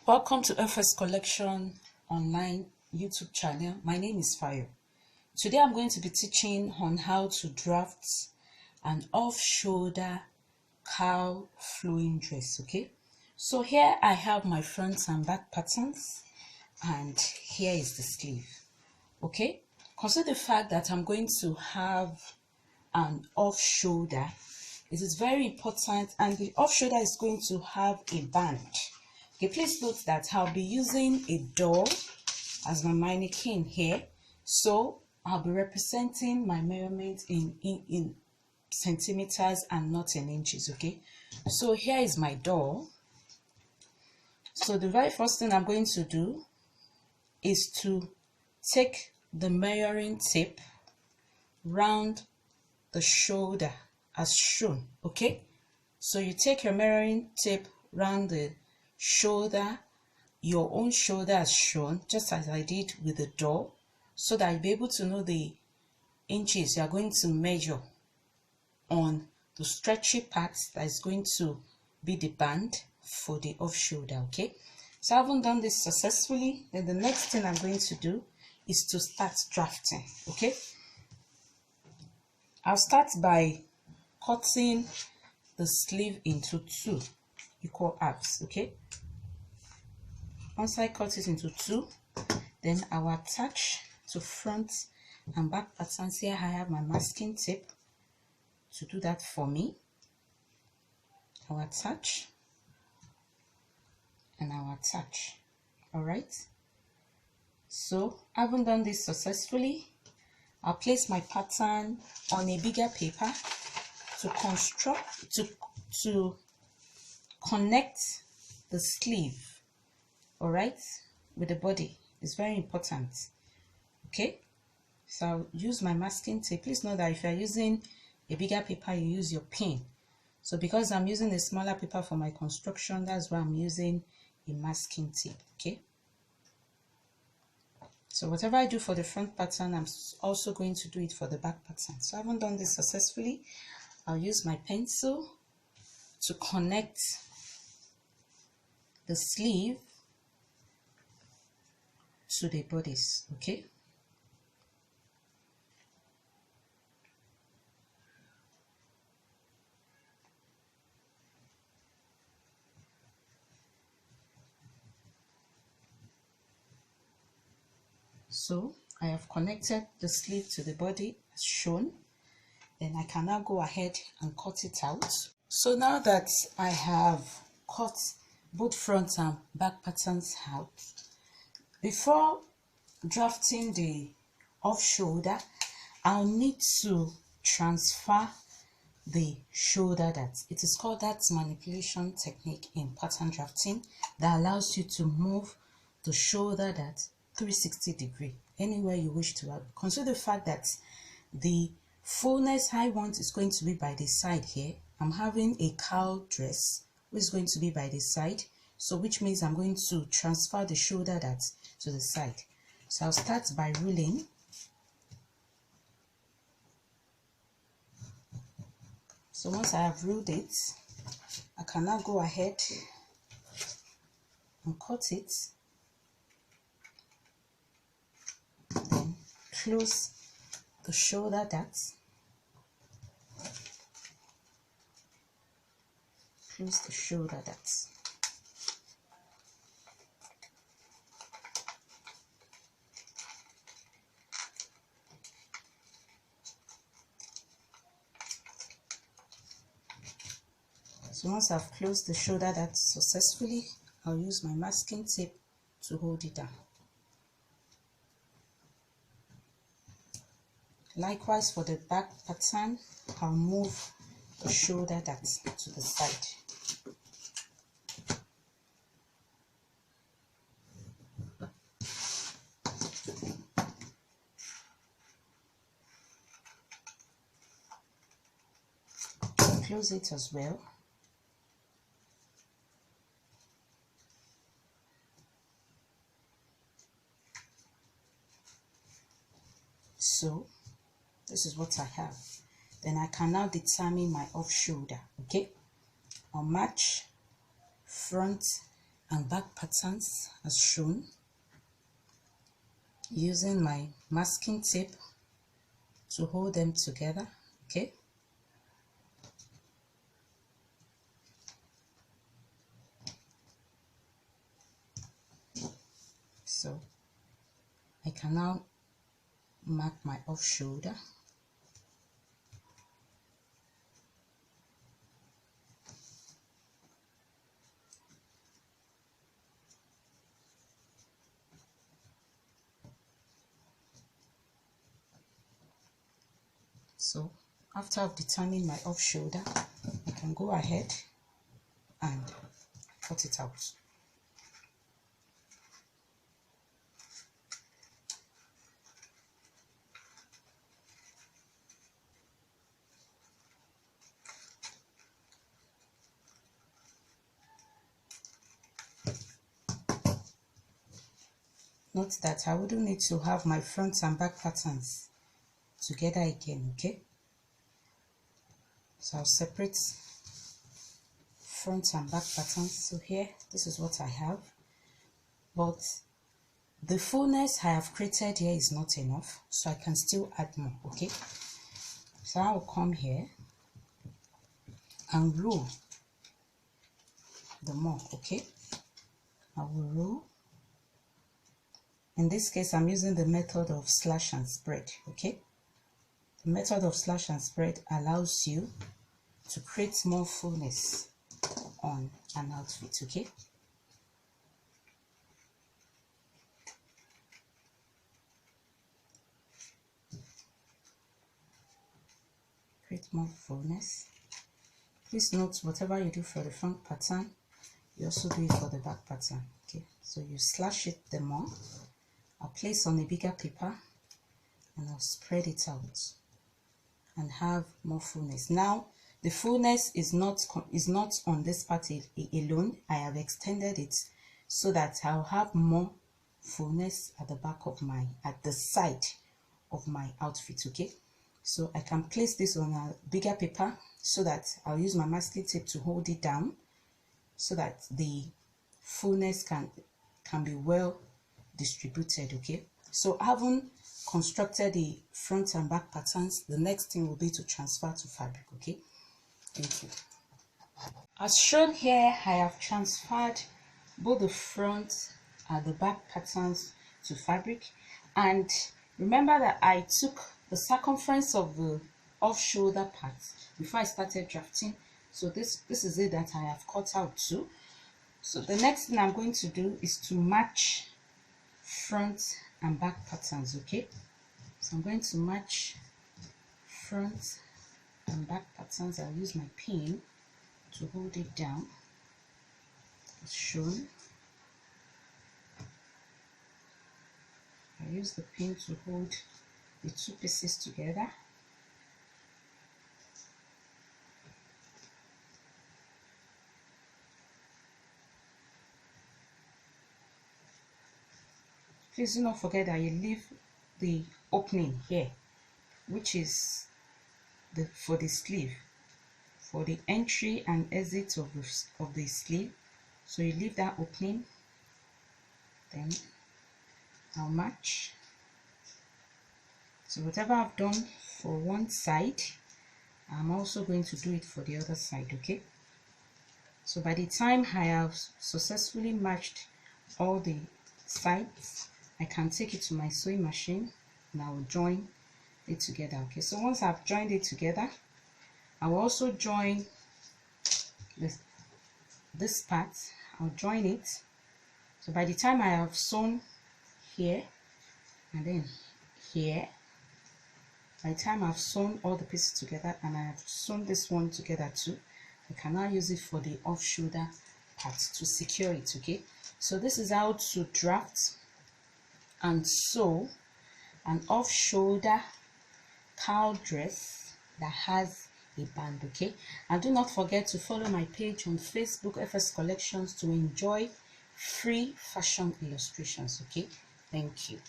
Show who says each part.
Speaker 1: Welcome to FS Collection online YouTube channel. My name is Fire. Today I'm going to be teaching on how to draft an off-shoulder cowl flowing dress. Okay, so here I have my front and back patterns, and here is the sleeve. Okay, consider the fact that I'm going to have an off-shoulder. It is very important, and the off-shoulder is going to have a band. Okay, please note that I'll be using a doll as my mannequin here, so I'll be representing my measurement in centimeters and not in inches. Okay, so here is my doll. So the very first thing I'm going to do is to take the measuring tape round the shoulder as shown. Okay, so you take your measuring tape round the shoulder, your own shoulder as shown, just as I did with the doll, so that you'll be able to know the inches you are going to measure on the stretchy part that is going to be the band for the off shoulder. Okay, so I haven't done this successfully, then the next thing I'm going to do is to start drafting. Okay, I'll start by cutting the sleeve into two equal halves. Okay, once I cut it into two, then I will attach to front and back patterns. Here I have my masking tape to do that for me. I will attach and I will attach. All right, so I haven't done this successfully. I'll place my pattern on a bigger paper to connect the sleeve, all right, with the body. It's very important. Okay, so I'll use my masking tape. Please know that if you're using a bigger paper, you use your pin. So because I'm using a smaller paper for my construction, that's why I'm using a masking tape. Okay, so whatever I do for the front pattern, I'm also going to do it for the back pattern. So I haven't done this successfully. I'll use my pencil to connect the sleeve to the bodies. Okay, so I have connected the sleeve to the body as shown. Then I can now go ahead and cut it out. So now that I have cut both front and back patterns out, before drafting the off shoulder, I'll need to transfer the shoulder dart. It is called that manipulation technique in pattern drafting that allows you to move the shoulder dart 360 degrees anywhere you wish to have. Consider the fact that the fullness I want is going to be by the side. Here I'm having a cowl dress which is going to be by the side, so which means I'm going to transfer the shoulder dart to the side. So I'll start by ruling. So once I have ruled it, I can now go ahead and cut it, then close the shoulder dart, close the shoulder dart. So once I've closed the shoulder dart successfully, I'll use my masking tape to hold it down. Likewise for the back pattern, I'll move the shoulder dart to the side. Close it as well. So this is what I have. Then I can now determine my off shoulder. Okay, I'll match front and back patterns as shown using my masking tape to hold them together. Okay, so I can now mark my off shoulder. So after I've determined my off shoulder, I can go ahead and cut it out. Note that I wouldn't need to have my front and back patterns together again, okay? So I'll separate front and back patterns. So here, this is what I have, but the fullness I have created here is not enough, so I can still add more, okay? So I will come here and roll the more, okay? I will roll. In this case, I'm using the method of slash and spread, okay? The method of slash and spread allows you to create more fullness on an outfit, okay? Create more fullness. Please note, whatever you do for the front pattern, you also do it for the back pattern, okay? So you slash it the more. I'll place on a bigger paper and I'll spread it out and have more fullness. Now the fullness is not on this part alone. I have extended it so that I'll have more fullness at the back of at the side of my outfit, okay? So I can place this on a bigger paper so that I'll use my masking tape to hold it down so that the fullness can be well distributed, okay? So having constructed the front and back patterns, the next thing will be to transfer to fabric, okay? Thank you. As shown here, I have transferred both the front and the back patterns to fabric, and remember that I took the circumference of the off shoulder part before I started drafting. So this is it that I have cut out too. So the next thing I'm going to do is to match front and back patterns, okay? So I'm going to match front and back patterns. I'll use my pin to hold it down as shown. I use the pin to hold the two pieces together. Please do not forget that you leave the opening here, which is for the sleeve, for the entry and exit of the sleeve. So you leave that opening. Then I'll match. So whatever I've done for one side, I'm also going to do it for the other side, okay? So by the time I have successfully matched all the sides, I can take it to my sewing machine and I will join it together, okay? So once I've joined it together, I will also join this part. I'll join it. So by the time I have sewn here and then here, by the time I've sewn all the pieces together and I have sewn this one together too, I can now use it for the off shoulder part to secure it, okay? So this is how to draft and sew an off shoulder cowl dress that has a band, okay? And do not forget to follow my page on Facebook, FS Collections, to enjoy free fashion illustrations, okay? Thank you.